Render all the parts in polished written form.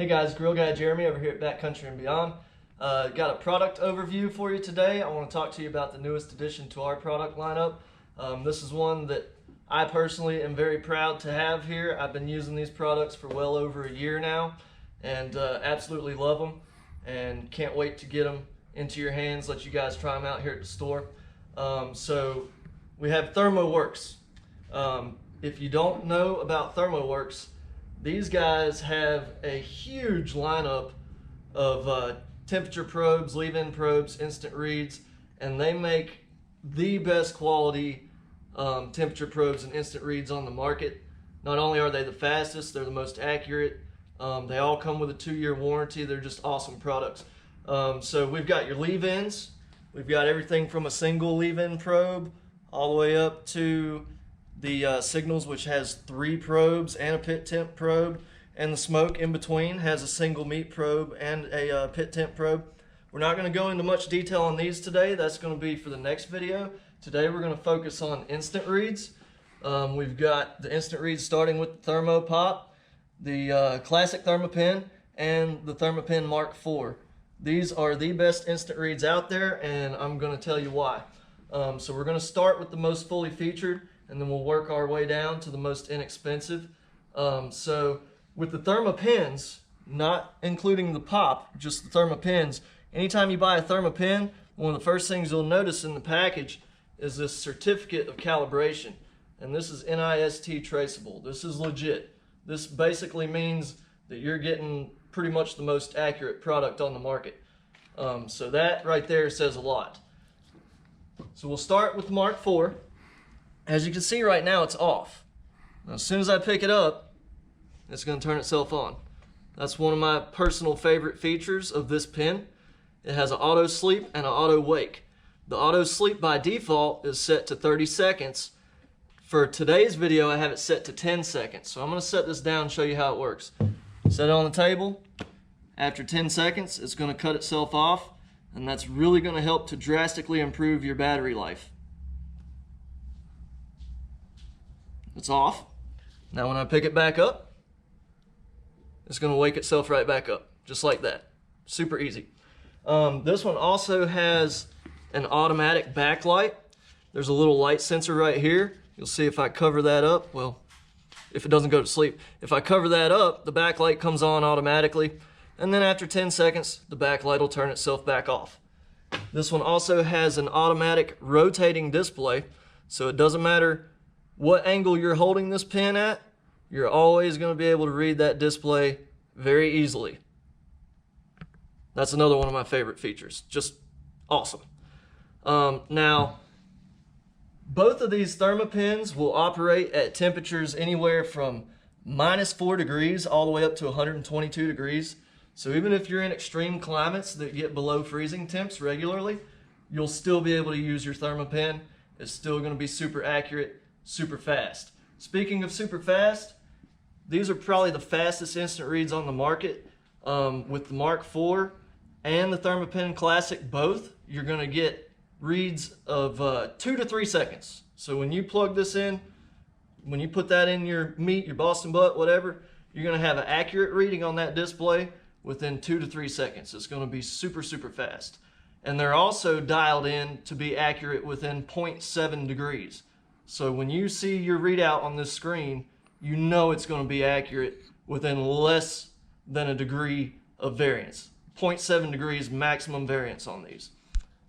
Hey guys, Grill Guy Jeremy over here at Backcountry and Beyond. Got a product overview for you today. I want to talk to you about the newest addition to our product lineup. This is one that I personally am very proud to have here. I've been using these products for well over a year now and absolutely love them and can't wait to get them into your hands, let you guys try them out here at the store. So we have Thermoworks. If you don't know about Thermoworks, these guys have a huge lineup of temperature probes, leave-in probes, instant reads, and they make the best quality temperature probes and instant reads on the market. Not only are they the fastest, they're the most accurate. They all come with a 2-year warranty. They're just awesome products. So we've got your leave-ins. We've got everything from a single leave-in probe all the way up to the Signals, which has 3 probes and a pit temp probe, and the Smoke in between has a single meat probe and a pit temp probe. We're not going to go into much detail on these today. That's going to be for the next video. Today we're going to focus on instant reads. We've got the instant reads starting with the Thermopop, the classic Thermapen, and the Thermapen Mark 4. These are the best instant reads out there, and I'm going to tell you why. So we're going to start with the most fully featured, and then we'll work our way down to the most inexpensive. So with the Thermapens, not including the pop, just the Thermapens, anytime you buy a Thermapen, one of the first things you'll notice in the package is this certificate of calibration. And this is NIST traceable. This is legit. This basically means that you're getting pretty much the most accurate product on the market. So that right there says a lot. So we'll start with the Mark 4. As you can see right now, it's off. Now, as soon as I pick it up, it's going to turn itself on. That's one of my personal favorite features of this pen. It has an auto sleep and an auto wake. The auto sleep by default is set to 30 seconds. For today's video, I have it set to 10 seconds. So I'm going to set this down and show you how it works. Set it on the table. After 10 seconds, it's going to cut itself off, and that's really going to help to drastically improve your battery life. It's off. Now when I pick it back up, it's going to wake itself right back up, just like that. Super easy. This one also has an automatic backlight. There's a little light sensor right here. You'll see if I cover that up, well, if it doesn't go to sleep. If I cover that up, the backlight comes on automatically, and then after 10 seconds, the backlight will turn itself back off. This one also has an automatic rotating display, so it doesn't matter what angle you're holding this pen at, you're always going to be able to read that display very easily. That's another one of my favorite features. Just awesome. Now, both of these Thermapens will operate at temperatures anywhere from -4 degrees all the way up to 122 degrees. So even if you're in extreme climates that get below freezing temps regularly, you'll still be able to use your Thermapen. It's still going to be super accurate, super fast. Speaking of super fast, these are probably the fastest instant reads on the market. With the Mark 4 and the Thermapen Classic both, you're going to get reads of 2 to 3 seconds. So when you plug this in, when you put that in your meat, your Boston butt, whatever, you're going to have an accurate reading on that display within 2 to 3 seconds. It's going to be super, super fast. And they're also dialed in to be accurate within 0.7 degrees. So when you see your readout on this screen, you know it's going to be accurate within less than a degree of variance. 0.7 degrees maximum variance on these.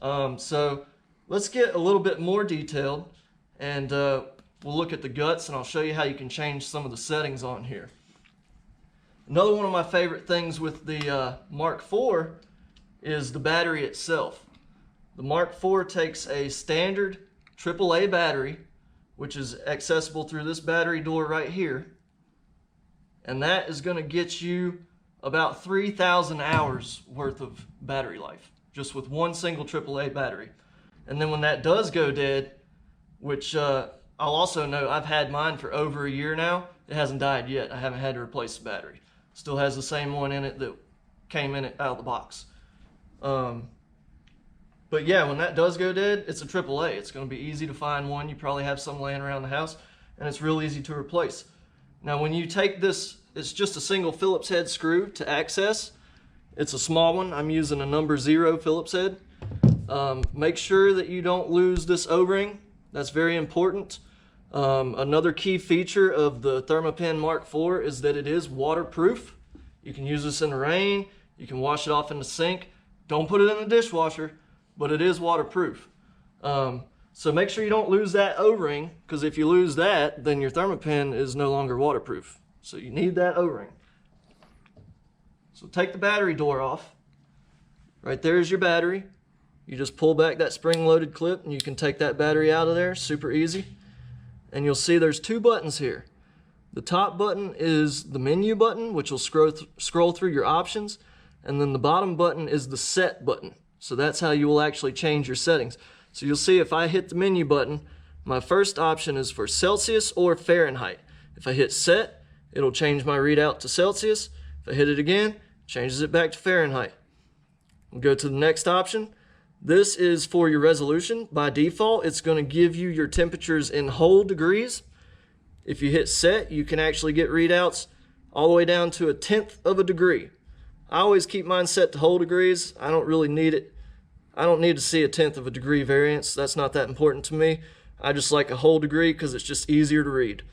So let's get a little bit more detailed, and we'll look at the guts, and I'll show you how you can change some of the settings on here. Another one of my favorite things with the Mark 4 is the battery itself. The Mark 4 takes a standard AAA battery, which is accessible through this battery door right here, and that is going to get you about 3,000 hours worth of battery life just with one single AAA battery. And then when that does go dead, which I'll also note, I've had mine for over a year now, it hasn't died yet. I haven't had to replace the battery. Still has the same one in it that came in it out of the box. But yeah, when that does go dead, it's a AAA. It's going to be easy to find one. You probably have some laying around the house, and it's real easy to replace. Now, when you take this it's just a single Phillips head screw to access. It's a small one. I'm using a number 0 Phillips head. Make sure that you don't lose this O-ring. That's very important. Another key feature of the Thermapen Mark IV is that it is waterproof. You can use this in the rain. You can wash it off in the sink. Don't put it in the dishwasher, but it is waterproof. So make sure you don't lose that O-ring, because if you lose that, then your Thermapen is no longer waterproof. So you need that O-ring. So take the battery door off. Right there is your battery. You just pull back that spring-loaded clip and you can take that battery out of there, super easy. And you'll see there's 2 buttons here. The top button is the menu button, which will scroll through your options. And then the bottom button is the set button. So that's how you will actually change your settings. So you'll see if I hit the menu button, my first option is for Celsius or Fahrenheit. If I hit set, it'll change my readout to Celsius. If I hit it again, it changes it back to Fahrenheit. We'll go to the next option. This is for your resolution. By default, it's going to give you your temperatures in whole degrees. If you hit set, you can actually get readouts all the way down to 1/10 of a degree. I always keep mine set to whole degrees. I don't really need it. I don't need to see 1/10 of a degree variance. That's not that important to me. I just like a whole degree because it's just easier to read.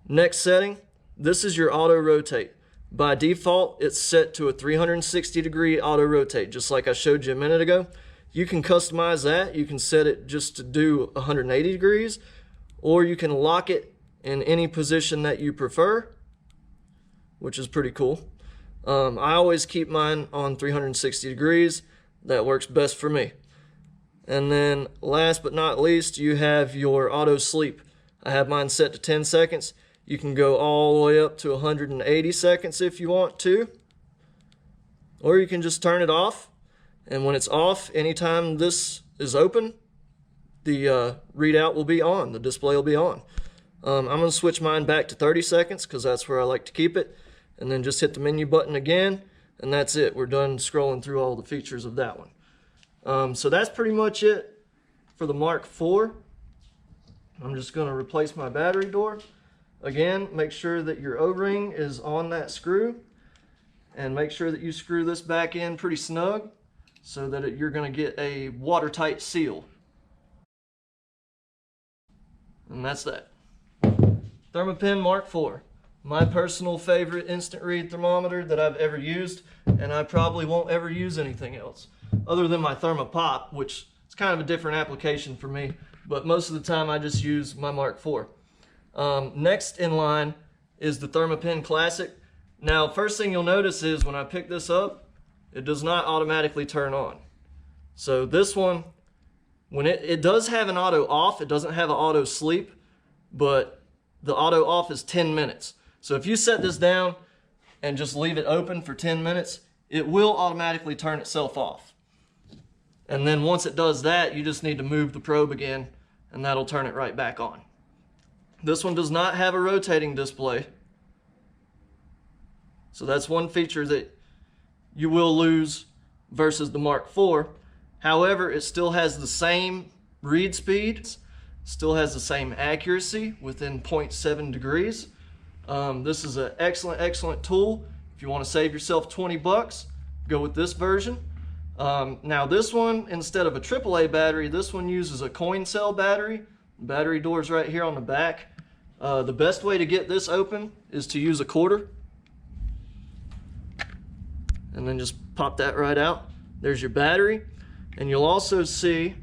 Next setting, this is your auto rotate. By default, it's set to a 360 degree auto rotate, just like I showed you a minute ago. You can customize that. You can set it just to do 180 degrees, or you can lock it in any position that you prefer, which is pretty cool. I always keep mine on 360 degrees. That works best for me. And then last but not least, you have your auto sleep. I have mine set to 10 seconds. You can go all the way up to 180 seconds if you want to. Or you can just turn it off. And when it's off, anytime this is open, the readout will be on. The display will be on. I'm going to switch mine back to 30 seconds because that's where I like to keep it. And then just hit the menu button again. And that's it. We're done scrolling through all the features of that one. So that's pretty much it for the Mark IV. I'm just going to replace my battery door. Again, make sure that your O-ring is on that screw. And make sure that you screw this back in pretty snug so that you're going to get a watertight seal. And that's that. Thermapen Mark IV. My personal favorite instant read thermometer that I've ever used, and I probably won't ever use anything else other than my Thermopop, which is kind of a different application for me, but most of the time I just use my Mark IV. Next in line is the Thermapen Classic. Now, first thing you'll notice is when I pick this up, it does not automatically turn on. So this one, when it does have an auto off, it doesn't have an auto sleep, but the auto off is 10 minutes. So if you set this down and just leave it open for 10 minutes, it will automatically turn itself off. And then once it does that, you just need to move the probe again, and that'll turn it right back on. This one does not have a rotating display. So that's one feature that you will lose versus the Mark IV. However, it still has the same read speed, still has the same accuracy within 0.7 degrees. This is an excellent tool. If you want to save yourself 20 bucks, go with this version. Now this one, instead of a AAA battery, this one uses a coin cell battery. The battery door is right here on the back. The best way to get this open is to use a quarter. And then just pop that right out. There's your battery. And you'll also see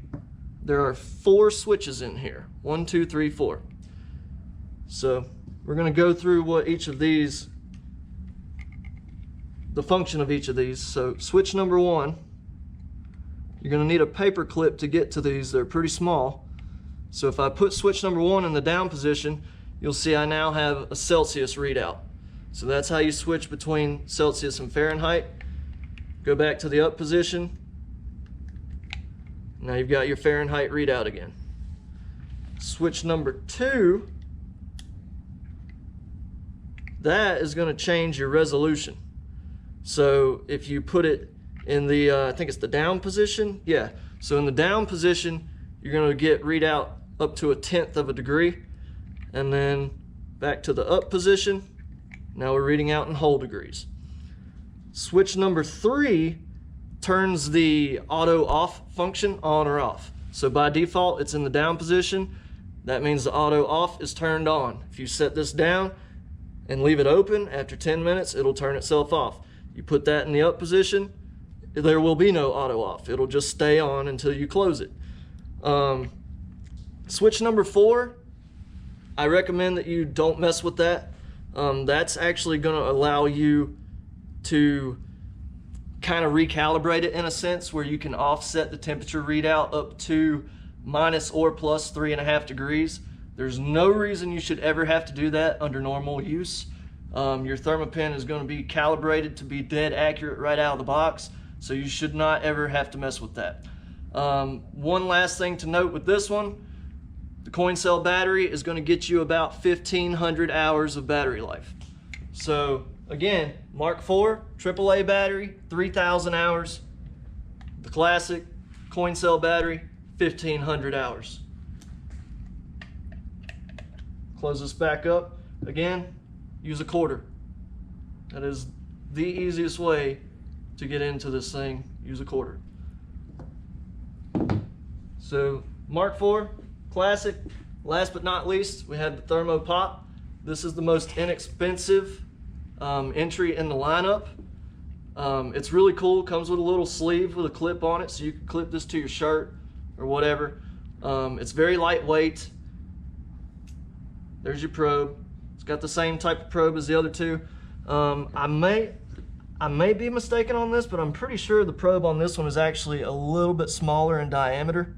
there are 4 switches in here. 1, 2, 3, 4. So we're going to go through what each of these, the function of each of these. So switch number 1, you're going to need a paper clip to get to these. They're pretty small. So if I put switch number 1 in the down position, you'll see I now have a Celsius readout. So that's how you switch between Celsius and Fahrenheit. Go back to the up position. Now you've got your Fahrenheit readout again. Switch number 2, that is going to change your resolution. So if you put it in the, I think it's the down position. Yeah, so in the down position, you're going to get readout up to 1/10 of a degree. And then back to the up position, Now we're reading out in whole degrees. Switch number 3 turns the auto off function on or off. So by default, it's in the down position. That means the auto off is turned on. If you set this down and leave it open, after 10 minutes, it'll turn itself off. You put that in the up position, there will be no auto off. It'll just stay on until you close it. Switch number 4, I recommend that you don't mess with that. That's actually going to allow you to kind of recalibrate it in a sense, where you can offset the temperature readout up to minus or plus 3.5 degrees. There's no reason you should ever have to do that under normal use. Your Thermapen is going to be calibrated to be dead accurate right out of the box, so you should not ever have to mess with that. One last thing to note with this one, the coin cell battery is going to get you about 1,500 hours of battery life. So again, Mark IV, AAA battery, 3,000 hours. The classic coin cell battery, 1,500 hours. Close this back up. Again, use a quarter. That is the easiest way to get into this thing. Use a quarter. So Mark IV, classic. Last but not least, we have the Thermopop. This is the most inexpensive entry in the lineup. It's really cool. Comes with a little sleeve with a clip on it, so you can clip this to your shirt or whatever. It's very lightweight. There's your probe. It's got the same type of probe as the other two. I may be mistaken on this, but I'm pretty sure the probe on this one is actually a little bit smaller in diameter.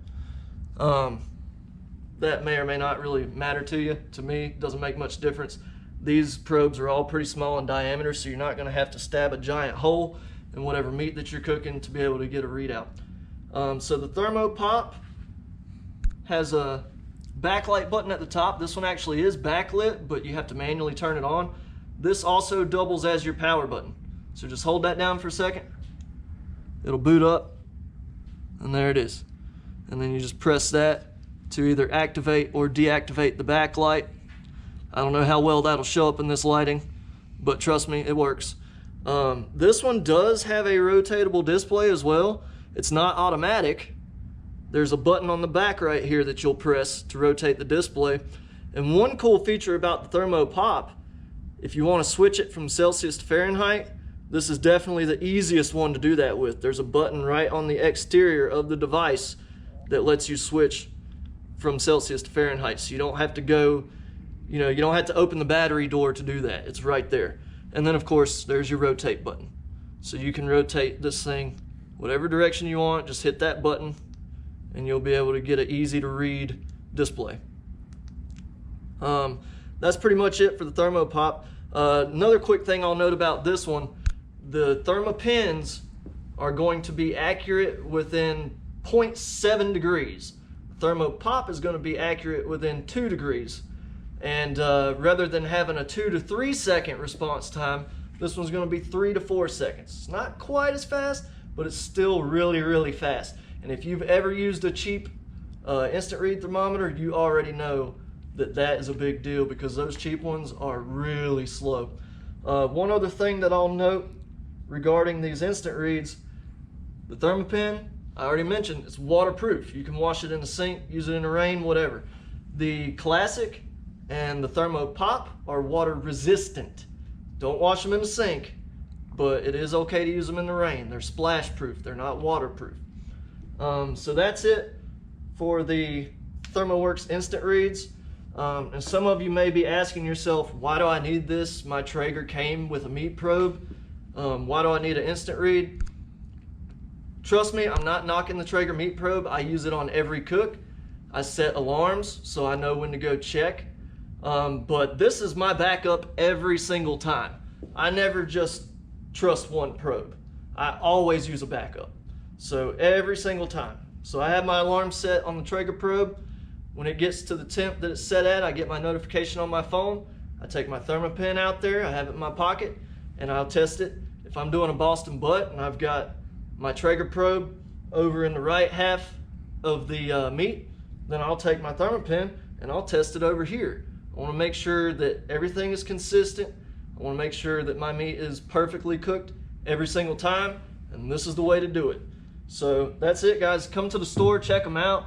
That may or may not really matter to you. To me, it doesn't make much difference. These probes are all pretty small in diameter, so you're not going to have to stab a giant hole in whatever meat that you're cooking to be able to get a readout. So the Thermopop has a backlight button at the top. This one actually is backlit, but you have to manually turn it on. This also doubles as your power button. So just hold that down for a second. It'll boot up, and there it is. And then you just press that to either activate or deactivate the backlight. I don't know how well that'll show up in this lighting, but trust me, it works. This one does have a rotatable display as well. It's not automatic. There's a button on the back right here that you'll press to rotate the display. And one cool feature about the Thermopop, if you want to switch it from Celsius to Fahrenheit, this is definitely the easiest one to do that with. There's a button right on the exterior of the device that lets you switch from Celsius to Fahrenheit. So you don't have to go, you don't have to open the battery door to do that. It's right there. And then of course, there's your rotate button. So you can rotate this thing whatever direction you want. Just hit that button and you'll be able to get an easy to read display. That's pretty much it for the Thermopop. Another quick thing I'll note about this one, the Thermapens are going to be accurate within 0.7 degrees. The Thermopop is going to be accurate within 2 degrees. And rather than having a 2 to 3 second response time, this one's going to be 3 to 4 seconds. It's not quite as fast, but it's still really, really fast. And if you've ever used a cheap instant read thermometer, you already know that that is a big deal, because those cheap ones are really slow. One other thing that I'll note regarding these instant reads, the Thermapen, I already mentioned, it's waterproof. You can wash it in the sink, use it in the rain, whatever. The Classic and the Thermopop are water resistant. Don't wash them in the sink, but it is okay to use them in the rain. They're splash proof, they're not waterproof. So that's it for the Thermoworks instant reads. And some of you may be asking yourself, why do I need this? My Traeger came with a meat probe. Why do I need an instant read? Trust me, I'm not knocking the Traeger meat probe. I use it on every cook. I set alarms so I know when to go check. But this is my backup every single time. I never just trust one probe. I always use a backup. So every single time. So I have my alarm set on the Traeger probe. When it gets to the temp that it's set at, I get my notification on my phone. I take my Thermapen out there, I have it in my pocket, and I'll test it. If I'm doing a Boston butt and I've got my Traeger probe over in the right half of the meat, then I'll take my Thermapen and I'll test it over here. I want to make sure that everything is consistent I want to make sure that my meat is perfectly cooked every single time, and this is the way to do it. So that's it, guys. Come to the store, check them out.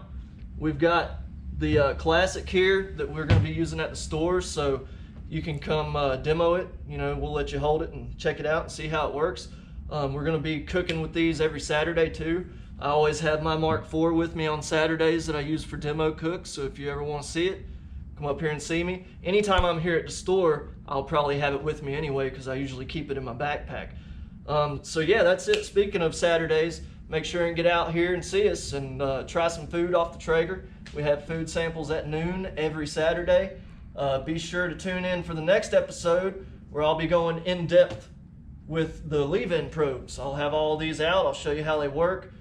We've got the classic here that we're going to be using at the store, so you can come demo it. You know, we'll let you hold it and check it out and see how it works. We're going to be cooking with these every Saturday too. I always have my Mark IV with me on Saturdays that I use for demo cooks, so if you ever want to see it, come up here and see me. Anytime I'm here at the store, I'll probably have it with me anyway because I usually keep it in my backpack. So yeah, that's it. Speaking of Saturdays, make sure and get out here and see us and try some food off the Traeger. We have food samples at noon every Saturday. Be sure to tune in for the next episode where I'll be going in depth with the leave-in probes. I'll have all these out. I'll show you how they work.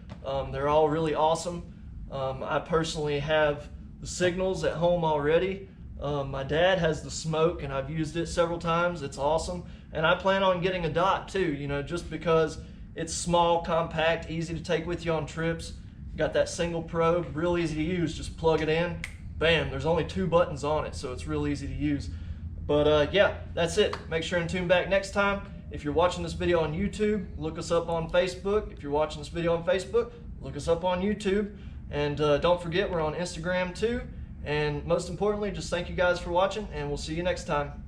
They're all really awesome. I personally have the signals at home already. My dad has the smoke and I've used it several times. It's awesome. And I plan on getting a dot too, you know, just because it's small, compact, easy to take with you on trips. Got that single probe, real easy to use. Just plug it in, bam, there's only 2 buttons on it, so it's real easy to use. But yeah, that's it. Make sure and tune back next time. If you're watching this video on YouTube, look us up on Facebook. If you're watching this video on Facebook, look us up on YouTube. And don't forget, we're on Instagram too. And most importantly, just thank you guys for watching, and we'll see you next time.